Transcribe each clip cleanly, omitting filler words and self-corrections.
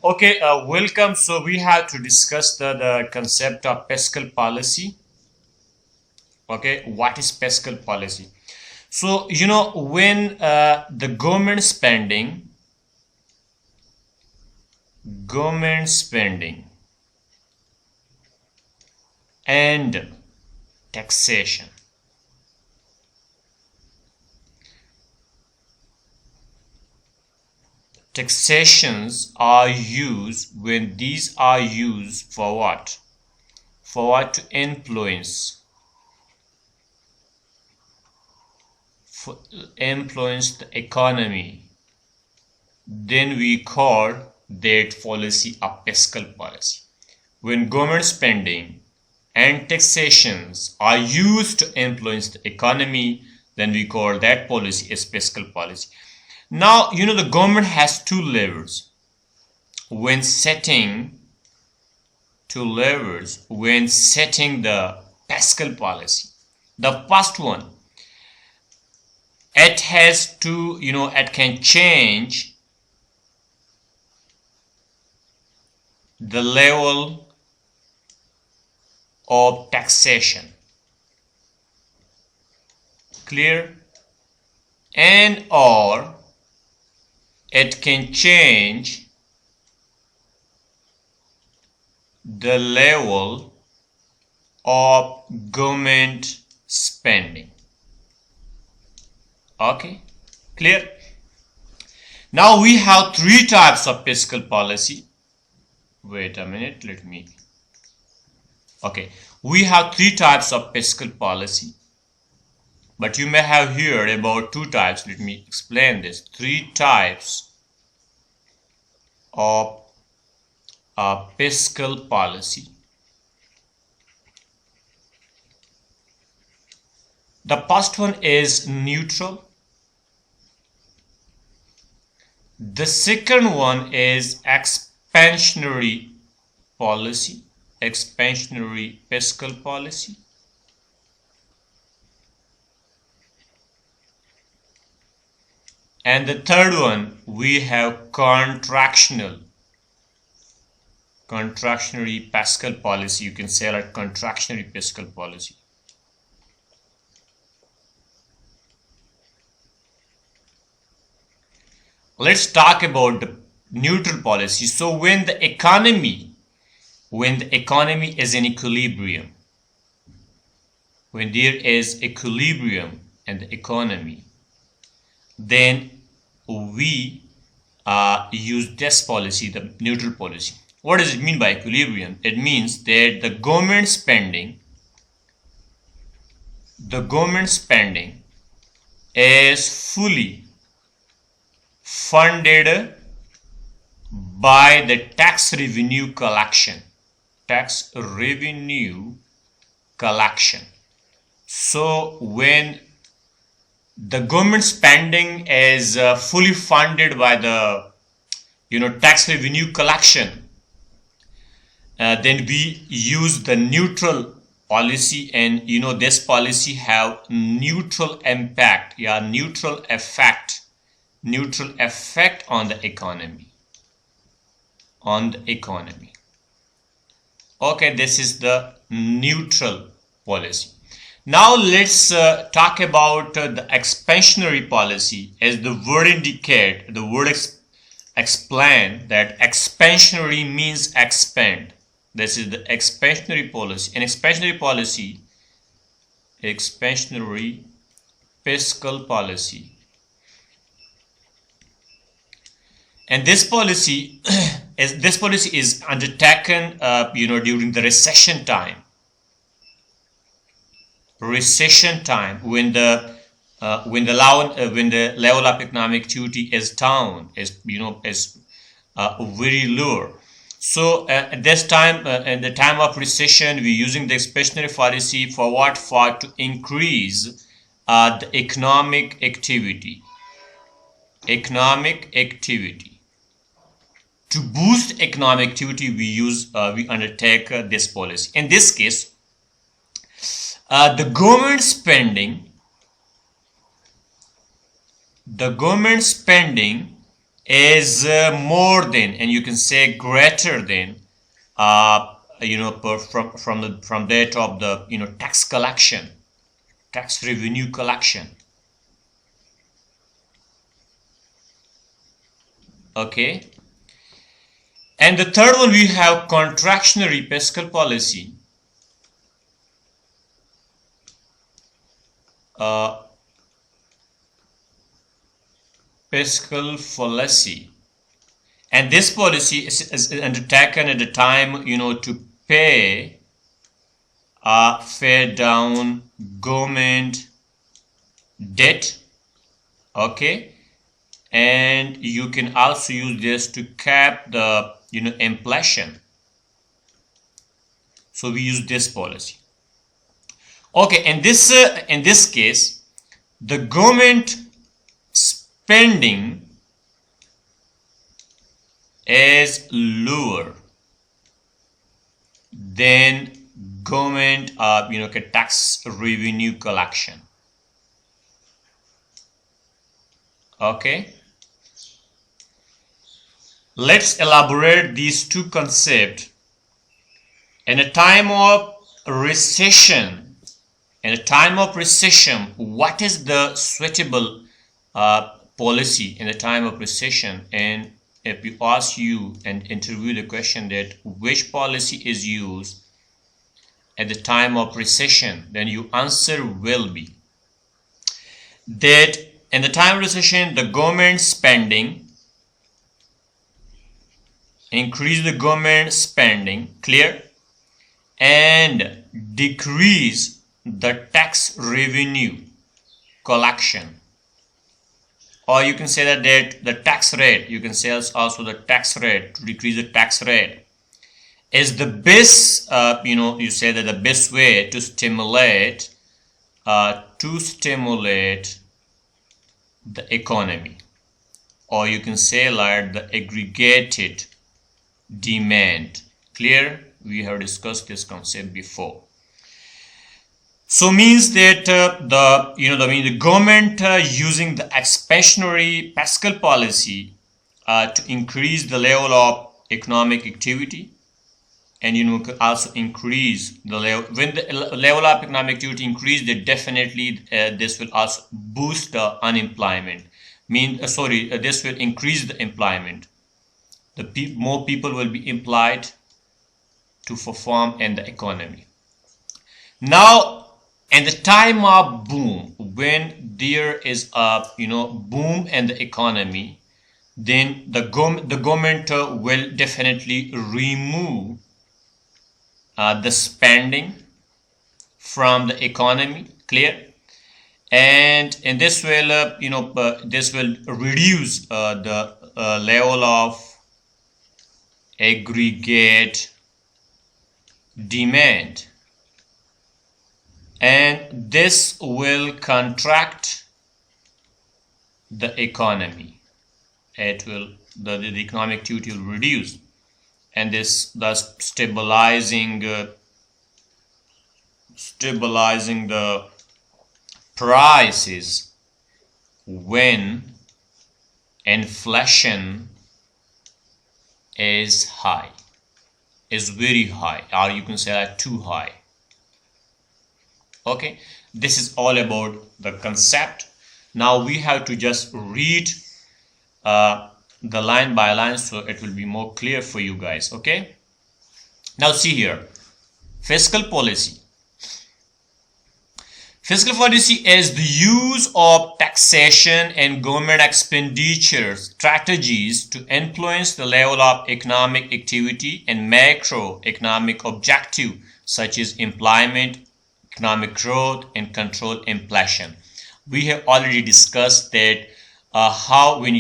Okay, welcome. So we have to discuss the concept of fiscal policy. Okay, what is fiscal policy? So, when the government spending and taxation. Taxations are used when these are used for what? For what? To influence the economy. Then we call that policy a fiscal policy. When government spending and taxations are used to influence the economy, then we call that policy as fiscal policy. Now, the government has two levers when setting the fiscal policy. The first one, it has to, it can change the level of taxation. Clear? And or it can change the level of government spending. Okay, clear? Now we have three types of fiscal policy. Wait a minute, okay, we have three types of fiscal policy, but you may have heard about two types. Let me explain this. Three types of fiscal policy. The first one is neutral. The second one is expansionary policy, expansionary fiscal policy. And the third one, we have contractionary fiscal policy. You can say like contractionary fiscal policy. Let's talk about the neutral policy. So when the economy is in equilibrium, when there is equilibrium in the economy, then we use this policy, the neutral policy. What does it mean by equilibrium? It means that the government spending is fully funded by the tax revenue collection. So when the government spending is fully funded by the tax revenue collection, then we use the neutral policy, and this policy have neutral effect on the economy. Okay, this is the neutral policy. Now let's talk about the expansionary policy. As the word indicate, the word explain that expansionary means expand. This is the expansionary policy. An expansionary fiscal policy. And this policy is undertaken during the recession time when the level of economic activity is down, is very low. So at this time, in the time of recession, we're using the expansionary policy for what? For to increase the economic activity. To boost economic activity, we undertake this policy. In this case, the government spending is more than, and you can say greater than, from that of the tax collection, tax revenue collection. Okay. And the third one, we have contractionary fiscal policy. Fiscal policy, and this policy is undertaken at the time to pay down government debt. Okay, and you can also use this to cap the inflation. So we use this policy. Okay, and this in this case, the government spending is lower than government tax revenue collection. Okay, let's elaborate these two concepts. In a time of recession, what is the suitable policy in the time of recession? And if we ask you and interview the question that which policy is used at the time of recession, then your answer will be that in the time of recession, the government spending, increase the government spending, clear, and decrease the tax revenue collection. Or you can say that the tax rate, you can say also the tax rate, to decrease the tax rate, is the best, you say that the best way to stimulate the economy. Or you can say like the aggregated demand. Clear? We have discussed this concept before. So means that the government using the expansionary fiscal policy to increase the level of economic activity, and could also increase the level. When the level of economic activity increase, then definitely this will also boost the unemployment. This will increase the employment. More people will be employed to perform in the economy. Now, in the time of boom, when there is a boom in the economy, then the government will definitely remove the spending from the economy. Clear? And this will this will reduce the level of aggregate demand, and this will contract the economy. It will the economic activity will reduce, and this thus stabilizing the prices when inflation is high, is very high, or you can say that too high. Okay, this is all about the concept. Now we have to just read the line by line, so it will be more clear for you guys. Okay, now see here, fiscal policy. Fiscal policy is the use of taxation and government expenditure strategies to influence the level of economic activity and macroeconomic objectives such as employment, economic growth, and control inflation. We have already discussed that how when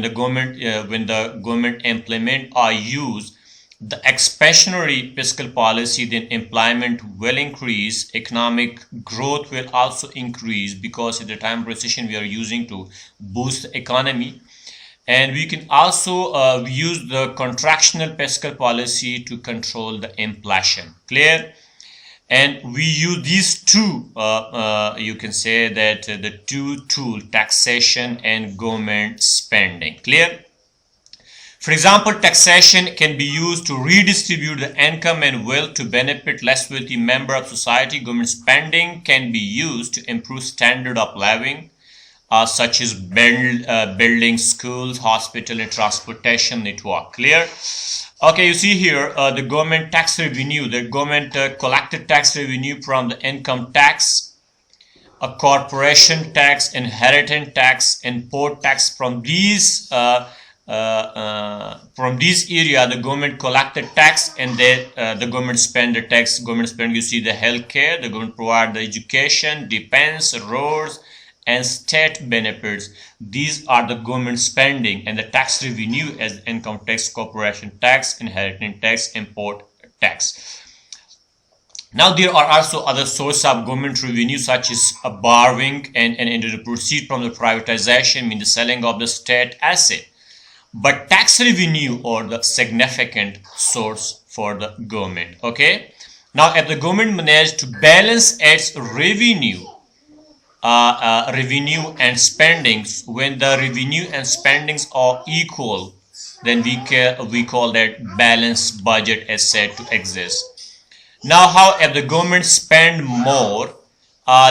the government implement or use the expansionary fiscal policy, then employment will increase, economic growth will also increase, because at the time of recession we are using to boost the economy. And we can also use the contractional fiscal policy to control the inflation. Clear? And we use these two, you can say that the two tools, taxation and government spending. Clear? For example, taxation can be used to redistribute the income and wealth to benefit less wealthy members of society. Government spending can be used to improve standard of living, such as building schools, hospital, and transportation network. Clear? Okay, you see here the government tax revenue. The government collected tax revenue from the income tax, a corporation tax, inheritance tax, import tax. From these area, the government collected tax, and the government spend the tax. Government spend, you see the healthcare. The government provide the education, defense, roads, and state benefits. These are the government spending, and the tax revenue as income tax, corporation tax, inheritance tax, import tax. Now there are also other sources of government revenue, such as borrowing and the proceed from the privatization, mean the selling of the state asset. But tax revenue are the significant source for the government. Okay. Now, if the government managed to balance its revenue and spendings, when the revenue and spendings are equal, then we call that balanced budget is said to exist. Now, how if the government spend more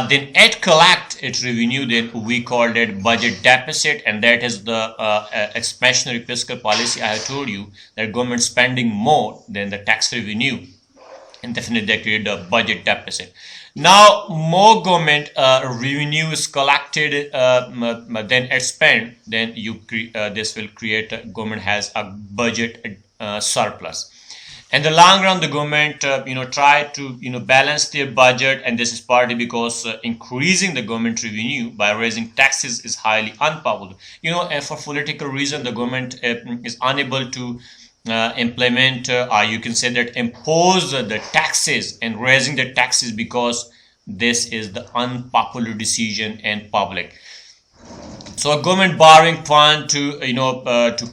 then it collect its revenue, then we call that budget deficit, and that is the expansionary fiscal policy. I have told you that government spending more than the tax revenue, and definitely they create a budget deficit. Now, more government revenue is collected than it spent, then this will create government has a budget surplus. In the long run, the government try to balance their budget, and this is partly because increasing the government revenue by raising taxes is highly unpopular. And for political reason, the government is unable to implement, or you can say that impose the taxes and raising the taxes, because this is the unpopular decision in public. So a government borrowing fund to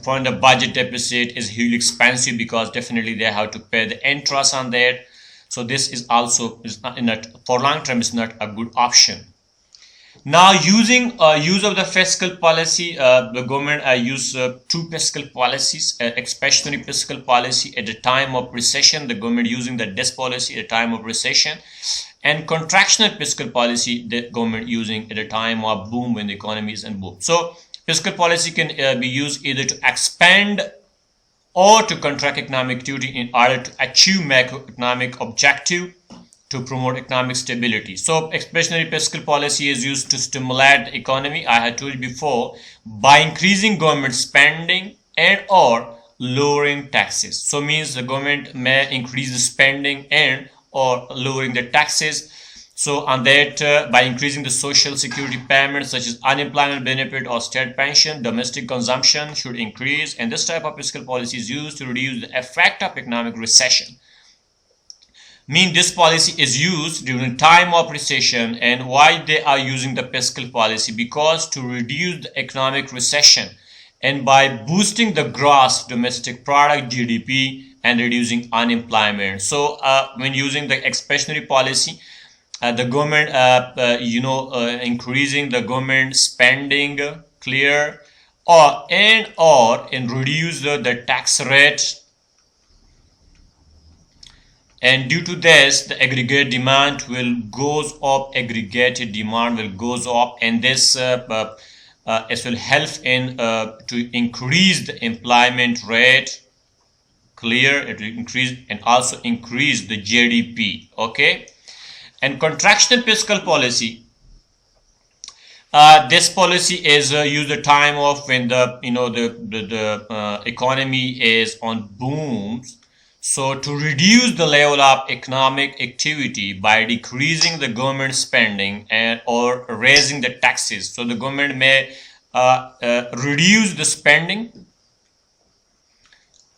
fund a budget deficit is hugely expensive, because definitely they have to pay the interest on that. So this is also not for long term is not a good option. Now, using use of the fiscal policy, the government use two fiscal policies: expansionary fiscal policy at the time of recession, the government using this policy at the time of recession, and contractional fiscal policy, the government using at a time of boom, when the economy is in boom. So fiscal policy can be used either to expand or to contract economic activity in order to achieve macroeconomic objective, to promote economic stability. So expansionary fiscal policy is used to stimulate the economy, I had told you before, by increasing government spending and or lowering taxes. So means the government may increase the spending and or lowering the taxes. So on that, by increasing the social security payments such as unemployment benefit or state pension, domestic consumption should increase, and this type of fiscal policy is used to reduce the effect of economic recession. Mean this policy is used during time of recession. And why they are using the fiscal policy? Because to reduce the economic recession, and by boosting the gross domestic product GDP and reducing unemployment. So when using the expansionary policy, the government increasing the government spending, clear, or and reduce the tax rate. And due to this, the aggregate demand will goes up. Aggregated demand will goes up, and this it will help in to increase the employment rate. Clear, it will increase and also increase the GDP. Okay, and contractional fiscal policy. This policy is used the time of when the economy is on booms. So to reduce the level of economic activity by decreasing the government spending and or raising the taxes. So the government may reduce the spending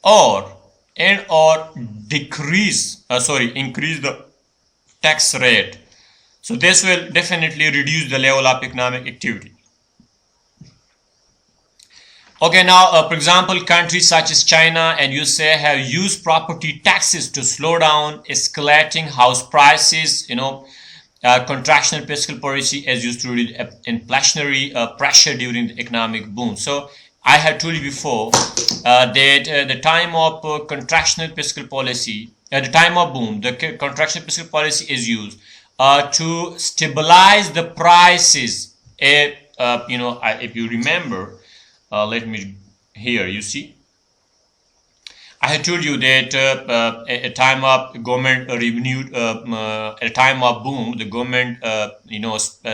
or increase the tax rate. So this will definitely reduce the level of economic activity. Okay, now, for example, countries such as China and USA have used property taxes to slow down escalating house prices. Contractional fiscal policy is used to reduce inflationary pressure during the economic boom. So I had told you before that the time of contractional fiscal policy, at the time of boom, the contractional fiscal policy is used to stabilize the prices. If you remember, let me here. You see, I had told you that at a time of government revenue, at a time of boom, the government,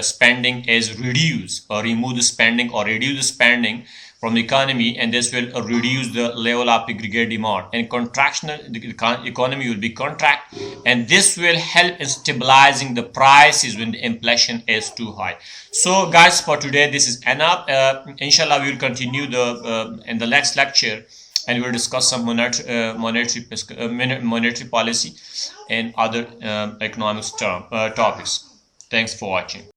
spending is reduced or remove the spending or reduce the spending from the economy, and this will reduce the level of aggregate demand. And contractional, the economy will be contract, and this will help in stabilizing the prices when the inflation is too high. So, guys, for today, this is enough. Inshallah, we will continue in the next lecture, and we will discuss some monetary policy and other economics topics. Thanks for watching.